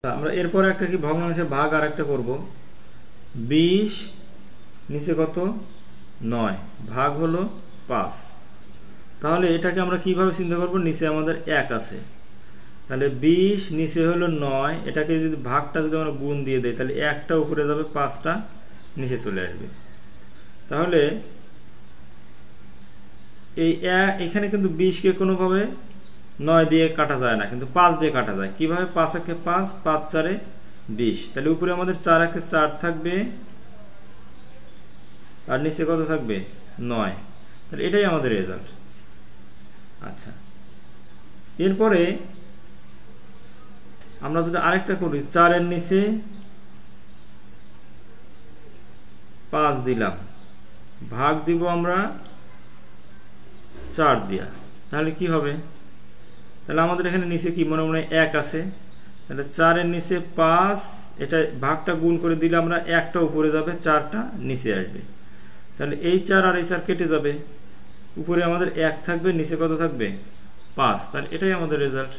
আমরা এরপর একটা কি ভগ্নাংশের ভাগ আর একটা করবো। 20 নিচে কত 9 ভাগ হলো 5। তাহলে এটাকে আমরা কিভাবে চিন্তা করব, নিচে আমাদের 1 আছে, তাহলে 20 নিচে হলো 9, এটাকে যদি ভাগটা যদি আমরা গুণ দিয়ে দেই তাহলে 1টা উপরে যাবে, 5টা নিচে চলে আসবে। তাহলে এই এখানে কিন্তু 20কে কোনোভাবে 9 দিয়ে কাটা যায় না, কিন্তু 5 দিয়ে কাটা যায়। কিভাবে? 5 একে 5, 5 4 20, তাহলে উপরে আমাদের 4 একে 4 থাকবে আর নিচে কত থাকবে 9। তাহলে এটাই আমাদের রেজাল্ট। আচ্ছা, এরপরে আমরা যদি আরেকটা করি, 4 এর নিচে 5 দিলাম, ভাগ দিব আমরা 4 দিয়া, তাহলে কি হবে? তাহলে আমাদের এখানে নিচে কি মনে মনে 1 আছে, তাহলে 4 এর নিচে 5, এটা ভাগটা গুণ করে দিলে আমরা 1টা উপরে যাবে, 4টা নিচে আসবে। তাহলে এই 4 আর এই 4 কেটে যাবে, উপরে আমাদের 1 থাকবে, নিচে কত থাকবে 5। তাহলে এটাই আমাদের রেজাল্ট।